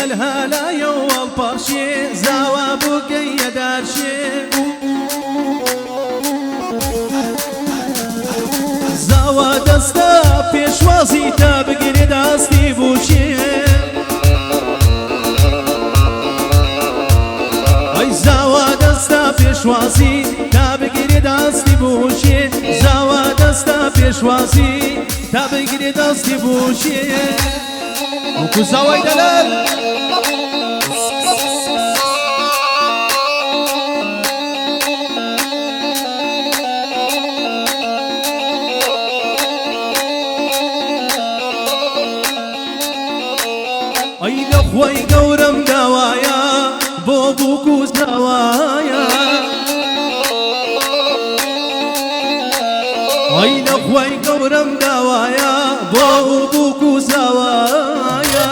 الهلايا والبرشي زاوا بوقيا دارشي زاوا دستا بيشوازي تابقري داستي بوشي اي زاوا دستا بيشوازي تابقري داستي بوشي زاوا دستا بيشوازي تابقري داستي بوشي وكو زاوا دلال اي لخوي قورم دوايا بوبوكو زوايا اي لخوي قورم دوايا بوبوكو زوايا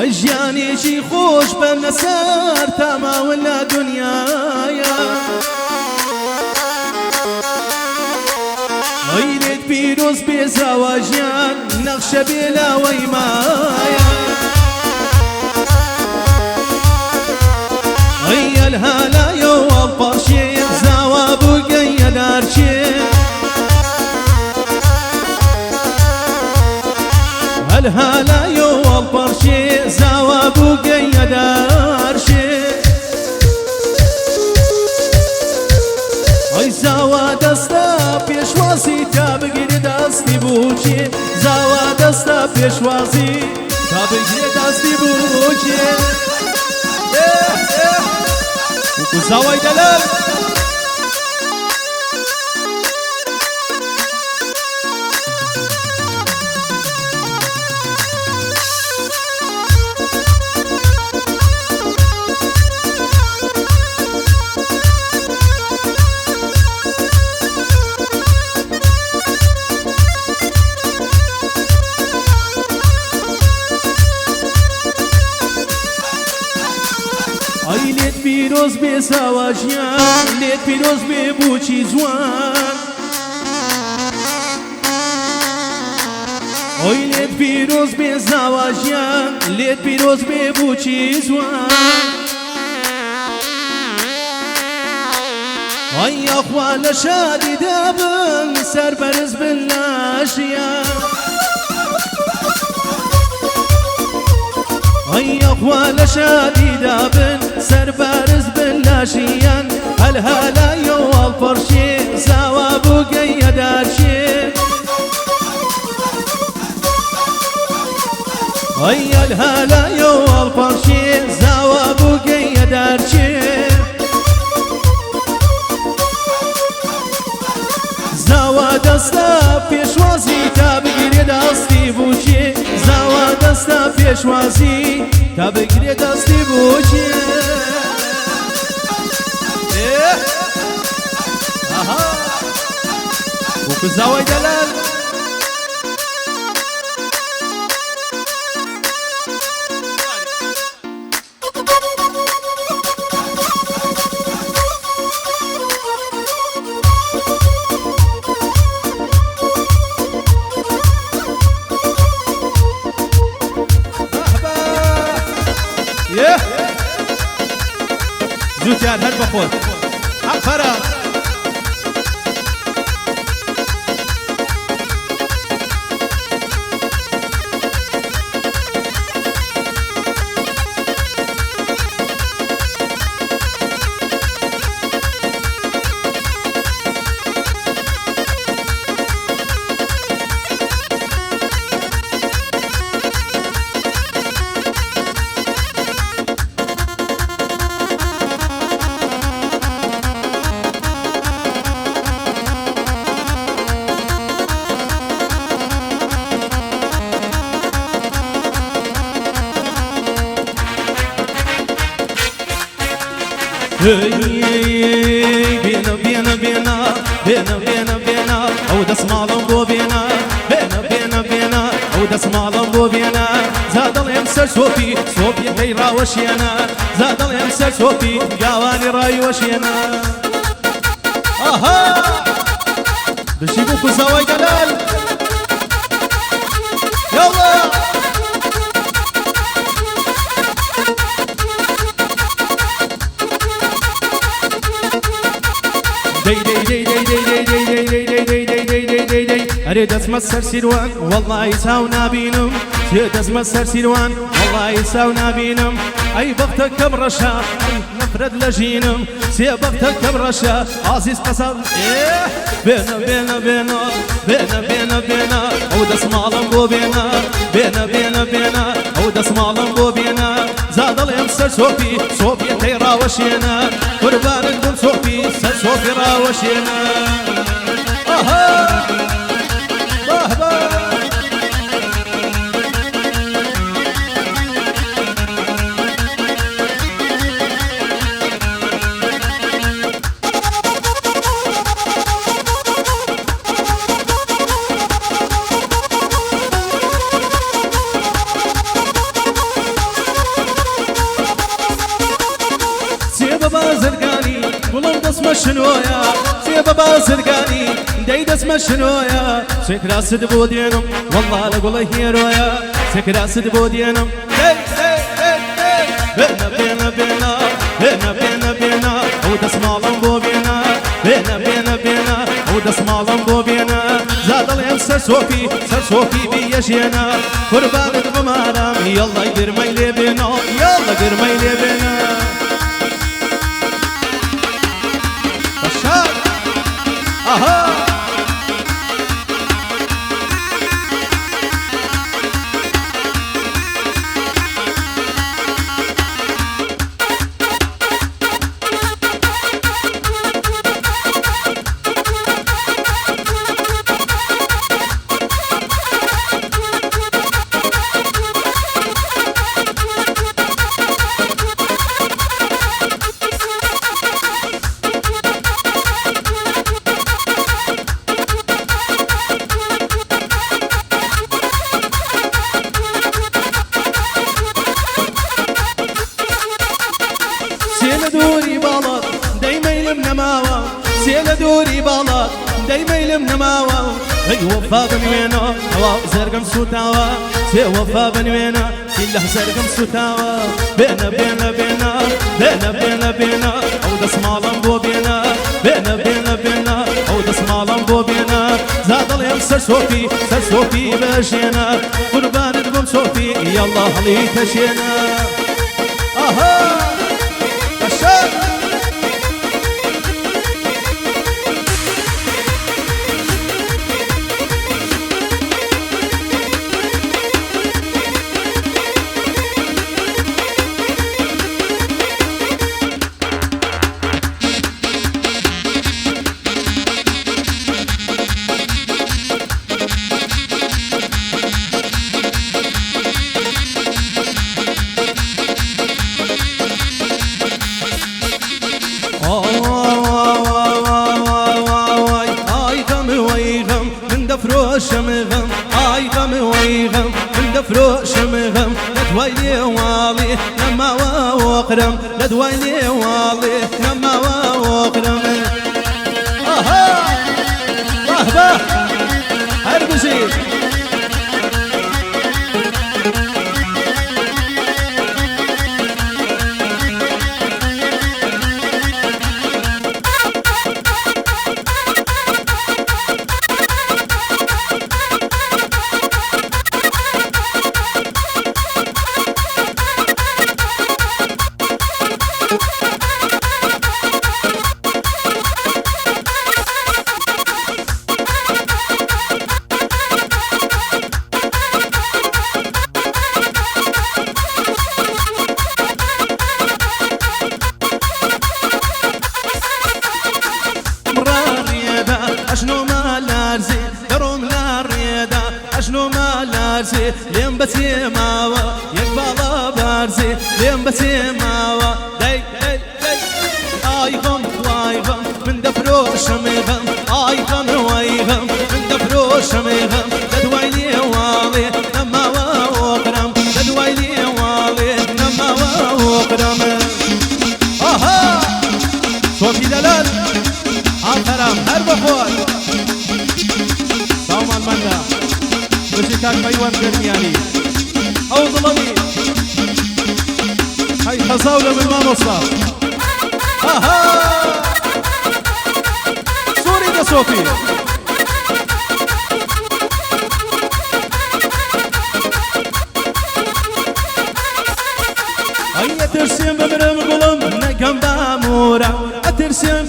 اجياني شي خوش بالنسار تاما ولا دنيايا عينت بيروز بزواجيان نقش بلا ويمايا هيا الهلايا والبرشي زوا بوقيا دارشي الهلايا والبرشي زوا بوقيا دارشي اي زوا دستا بيشوازي تابقري دستي بوشي زوا دستا بيشوازي تابقري دستي بوشي وكو زوا دلال اي ليت بيروز بزواجيان ليت بيروز ببوشي زوان اي ليت بيروز بزواجيان ليت بيروز ببوشي زوان اي اخوان شادي دابن سربرز بالناشيان اي اخوان شادي دابن سربرز باللاشيان الهلايا والبرشي زوا بوقيا دارشي اي الهلايا والبرشي زوا بوقيا دارشي زوا دستا بيشوازي تابقري دستي بوشي زوا دستا بيشوازي تابقري دستي بوشي اها وكو زوا دلال زوتيان هل بقول حفرة بينا بينا بينا بينا بينا بينا او دس مالم بو بينا بينا بينا بينا او دس مالم بو بينا زاد الامسر صوفي صوفي هي راوشينا زاد الامسر صوفي قاواني راي وشينا اها بشيبوكو زواي دلال يلا اريد اسمع السرسيروان والله يساونا بينم اريد اسمع السرسيروان والله يساونا بينم اي بختك كم رشا نفرد لجينم سي بختك كم رشا عزيز قصر بينا بينا بينا بينا بينا بينا او دسمالم بو بينا بينا بينا بينا او دسمالم بو بينا زاد الامسر صوفي صوفي تيرا وشينا قربان الدم صوفي سر صوفي راوشينا اها بازرقاني ولم دسمة شنويا سيبا بازرقاني داي دسمة شنويا سكرا سد بودينم والله لقول هيرويا سكرا سد بودينم بينا بينا بينا بينا بينا بينا او دسمالم بو بينا بينا بينا بينا او دسمالم بو بينا زاد اليم سر صوفي بيشينا قربان الغمارم يلا يدير ميلي بينا يلا يدير ميلي بينا اها دوري بالات دايما يلمنا ماوا سيلا دوري بالات دايما يلمنا ماوا هي وفا بنوينا هوا زرقم سوتاوا سي وفا بنوينا كله زرقم سوتاوا بينا بينا بينا بينا بينا بينا او دسمالم بو بينا بينا بينا بينا او دسمالم بو بينا زاد اليوم سر صوفي باشينا قربان البوم صوفي يلا هلي تشينا اها شمغم اي غم ويغم من دفرو شمغم لدويلي والي لما واقرم لدويلي والي لما واقرم اها وهبه هربزي اشنو ما لارزي دروم لا ريدا اشنو ما لارزي لين بسي ماوا يقبل بارزي لين بسي ماوا داي داي داي ايغم وايغم من دفرو شميغم ايغم وايغم من دفرو شميغم لدويلي والي لما واقرم لدويلي والي لما واقرم اها صوتي دلال عالقرم هر بخور سامان مندا بجي كاك حيوان درمياني او ظلمي هاي خزاولة من ماموسا اها سوري ده صوتي هيا ترسم بمرم قلم نقم بامورا اترسم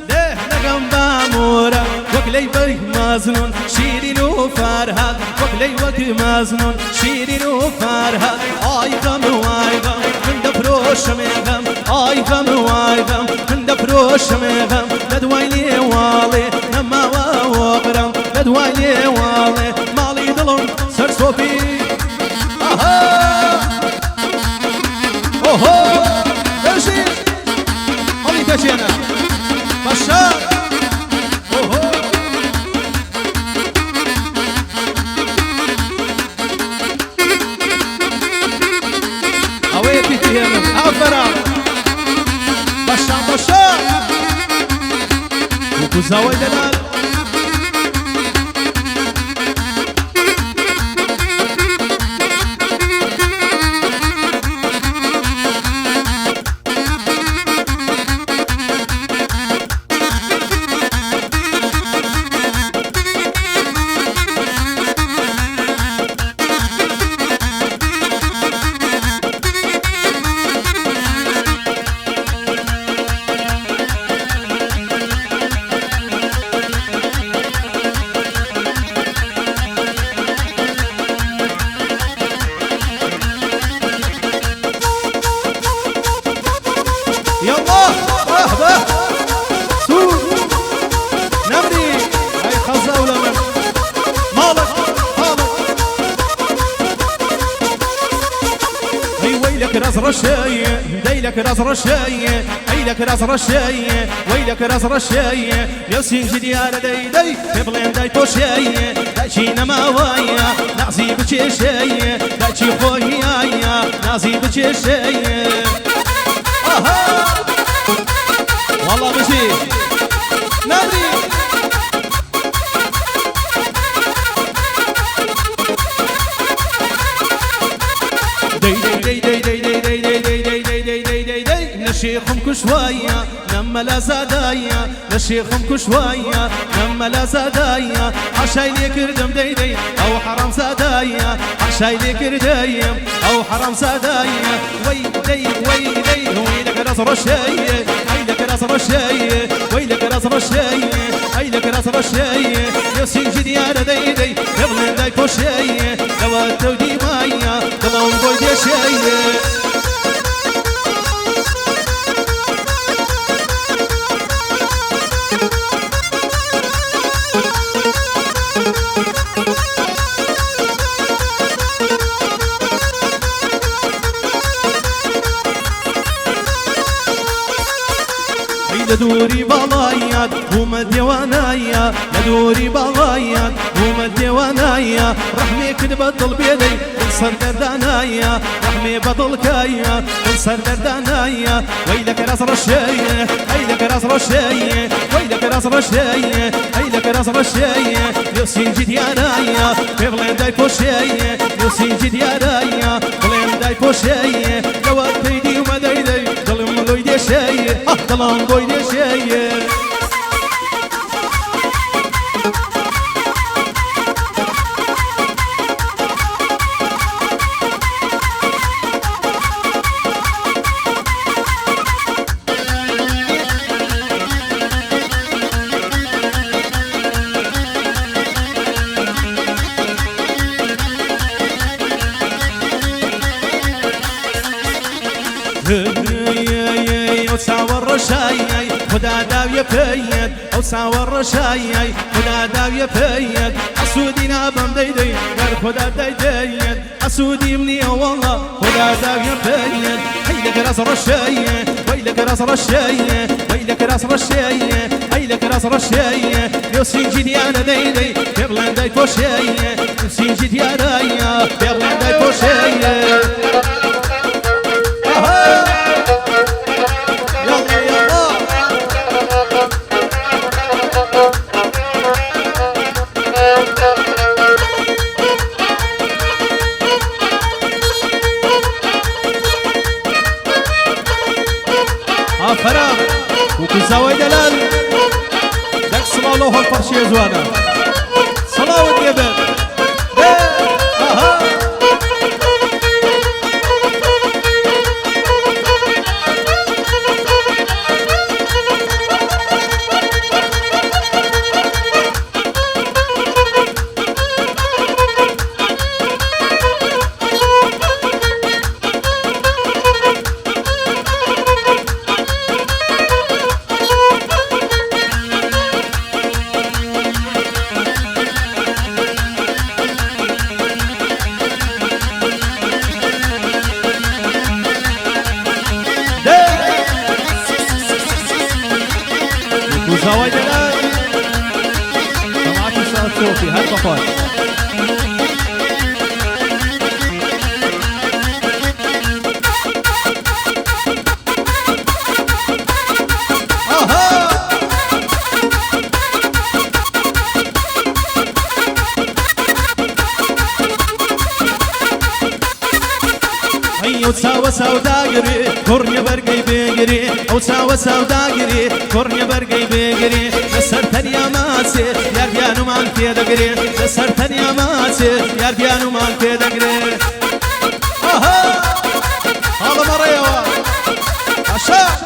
ده نقم بامورا وكلي بري مازنون شيرين وفرهاد وكلي وك مازنون شيرين وفرهاد اي غم واي غم من دفروش مغم اي غم واي غم من دفروش مغم لدويلي والي نما وغرم لدويلي والي مالي ظلم سر صوفي اها اوهو تمشي خلي تجي انا بشار اوهو اويتي تهمم عفرا بشار بشار وكوزاوي دلال راس رشاية ديلك راس رشاية عيلك راس رشاية ويلك راس رشاية يوسين جدي على دي قبلين داي توشاية دايشي نماوايا نعزي بتشاية دايشي خويايا نعزي بتشاية اها والله بشي نادي نشيخهم كشوية لما لا زادايا نشيخهم كشوية لما لا زادايا عشاي لي كردم ديدي او حرام زادايا عشاي لي كرديم او حرام زادايا ويلي ويلي ويلك راس رشاية ويلك راس رشاية ويلك راس رشاية ويلك راس رشاية يوسين جدي على ديدي قبل داي كوشاية لو التودي مايا دلون بويدي شاية لدوري بلايات وما ديوانايا لدوري بلايات وما ديوانايا رحمي كد بطل بيدي انصر دردانايا رحمي بطل كايا انصر دردانايا ويلك راس رشاية ويلك راس رشاية ويلك راس رشاية ويلك راس رشاية يوسين جدي انايا بغلين داي بوشاية يوسين جدي انايا بغلين داي بوشاية لو تيدي وما دايدي ظلم لويدي شاية ظلم بويدي شاية وساور رشاي خدا داوية فيد وساور رشاي خدا داوية فيد أسودينا بم ديدي غير خدا ديدي أسودي مني والله خدا داوية فيد هيلك راس رشاي ويلك راس رشاي ويلك راس رشاي ويلك راس رشاي يوسين جدي أنا ديدي بيرلين داي توشاي يوسين جدي أنا بيرلين داي توشاي وكزاوي دلال داك الصلاة الله الفرشية زوانا صلاة والجبل اها وزواج الآن طبعا صارت صوفي هاي بطل وتساوى سوداقري كورنيا برقي بيقري وتساوى سوداقري كورنيا برقي بيقري لسرتني يا ماسي يا ربيانو مال في دقري لسرتني يا ماسي يا ربيانو مال في دقري اها هذا مريوا عشاء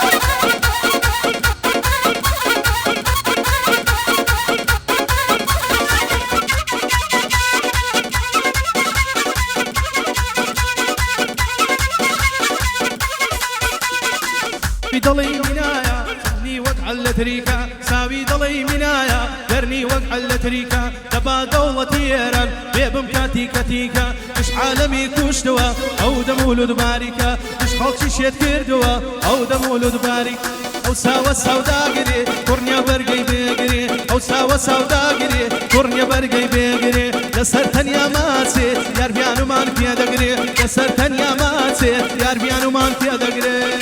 ضلي منايا درني وقع التريكا ساوي ضلي منايا درني وقع التريكا دبا دولتي يران بيبم كاتيكا تيكا مش عالمي كوشتوا او دمولود باريكا مش خلقي شيت كردوا او دمولود باريك او ساوى سوداقري كورنيا برقي بيقري او ساوى سوداقري كورنيا برقي بيقري لسرتن يا ماسي يا ربيانو مان في دقري لسرتن يا ماسي يا ربيانو مان في دقري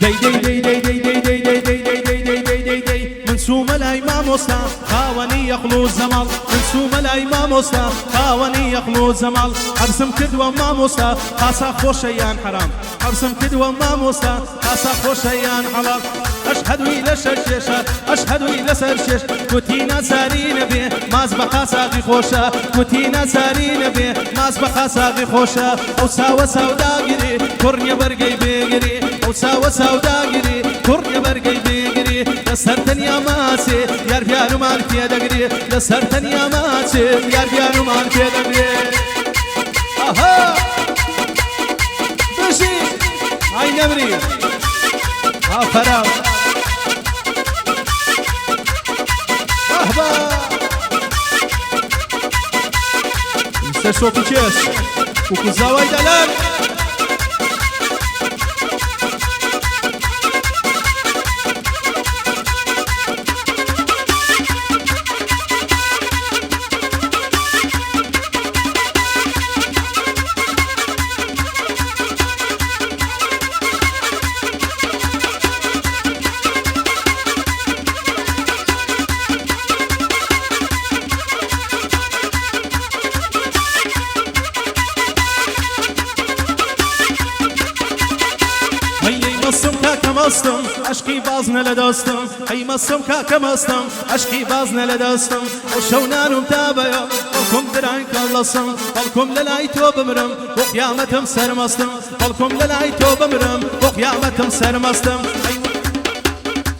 دي دي دي دي دي دي دي دي دي دي دي دي دي دي منسوم الأيمام وسطى خاوني يخلو الزمل منسوم الأيمام وسطى خاوني يخلو الزمل حرسم كدوة ما وسطى خاصة خوشيان حرام حرسم كدوة ما وسطى خاصة خوشيان حرام أشهد إلى شرشيشة أشهد إلى سرشيش كوتينا سارين به ماز بقى ساقي خوشة كوتينا سارين به ماز بقى ساقي خوشة أو ساوى سوداقري كورنيا برقي بيقري أو ساوى سوداقري كورنيا برقي بيقري لسرتن يا ماسي يا ربيانو مال في دقري لسرتن يا ماسي يا ربيانو مال في دقري أها بشي هاي نمري ها فراغ أهبا نسى صوتي كيس وكزاوي دلال مستم اشکی باز نلدستم هی مستم که مستم اشکی باز نلدستم و شونانم تابیا بالکم درای کلاسم بالکم للای تو بمرم و قیامتم سرمستم بالکم للای تو بمرم و قیامتم سرمستم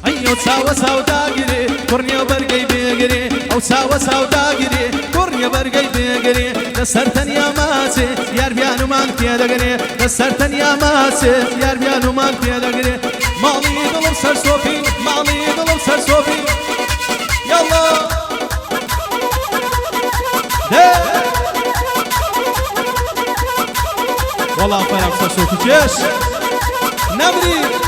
أيو ساوى سوداقري كورنيا برقي بيقري أو ساوى سوداقري كورنيا برقي بيقري لسرتن يا ماسي يا ربيانو مان في دقري لسرتن يا ماسي يا ربيانو مان في دقري مالي ضلب سر صوفي مالي ضلب سر صوفي يلا والله فرق سر صوفي جيش نبري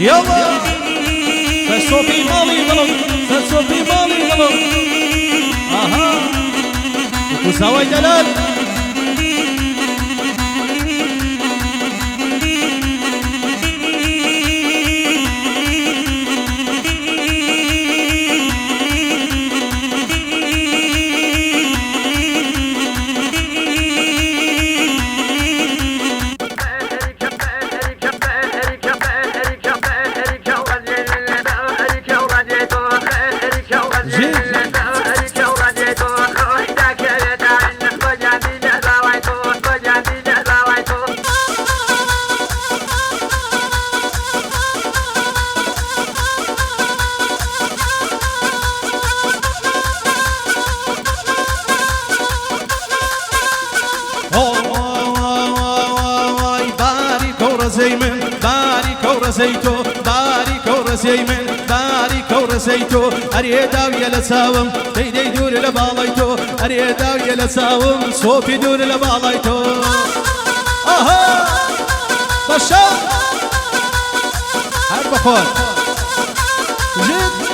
يلا فالصوفي مالي ظلم فالصوفي مالي ظلم اها وساوي دلال زيتو باري كور زيمن باري كور زيتو أريدا ويا لساوم دي دور لباليتو أريدا ويا لساوم صوفي دور لباليتو أها بشا هاي بخور جد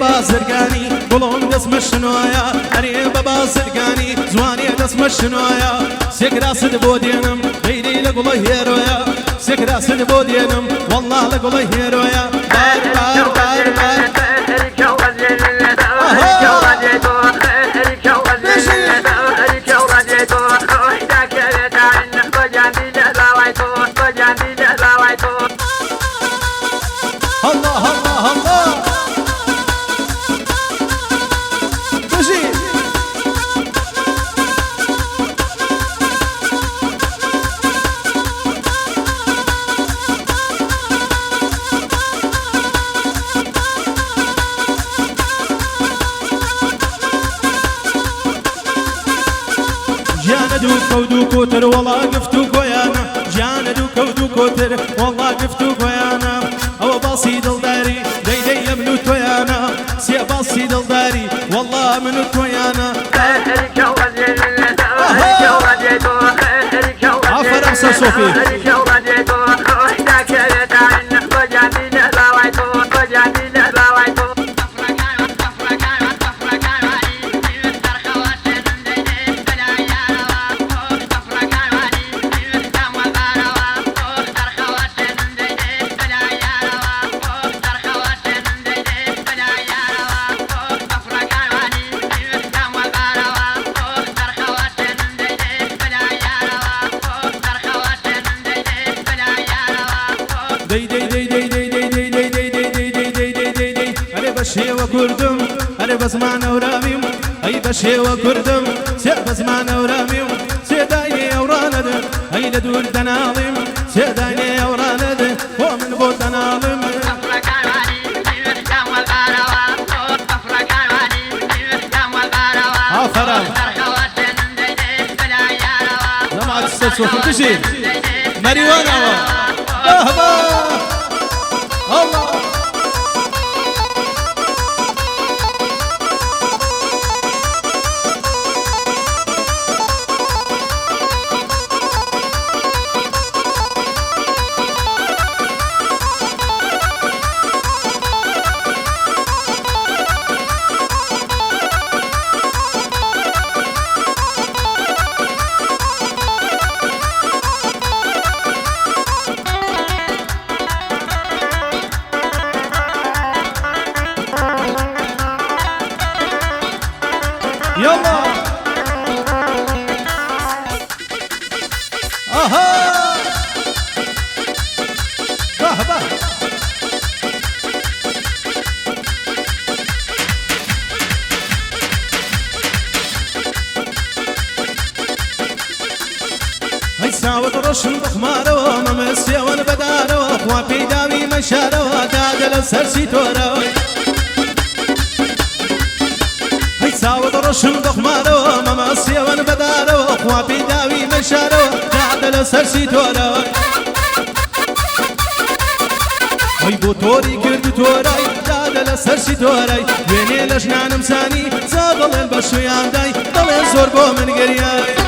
بابا زرقاني قولهم دسم الشنوايا أري بابا زرقاني زواني دسم الشنوايا سكرا صد بودينم ليلي لقوله هيرويا سكرا صد بودينم والله لقوله هيرويا بار بار بار الله الله الله جاندو كودو كوتر والله قفتو قيانا جاندو كودو كوتر والله قفتو قيانا او باصي دلداري دي يمنو تويانا سي باصي دلداري والله منو تويانا عفر امسا صوفي وكردم أنا بسمعنا وراميم أي بشي وكردم سي بسمعنا وراميم سيدايني أوراند أي لدور تناظم سيدايني أوراند ومن بو تناظم فرام لما تستسوى كنتشي مريوانا الله يلا اها باه هاي ساوت رشن بخمارو ممسي والبدارو خوابي داوي مەشارەوە دادە لە سەرسی تۆرەوە هەی چاوت ڕۆشم دەخمارەوە مەمە سێوەن بەدارەوە خوا پێی داوی مەشارەوە دادە لە سەرسی تۆرەوە ئەی بۆ تۆری کرد تۆرای دادە لە سەرسی تۆرای وێنێ لە ژنانم سانی جا دەڵێن بە شویان دای دەڵێن زۆر بۆ من گەریای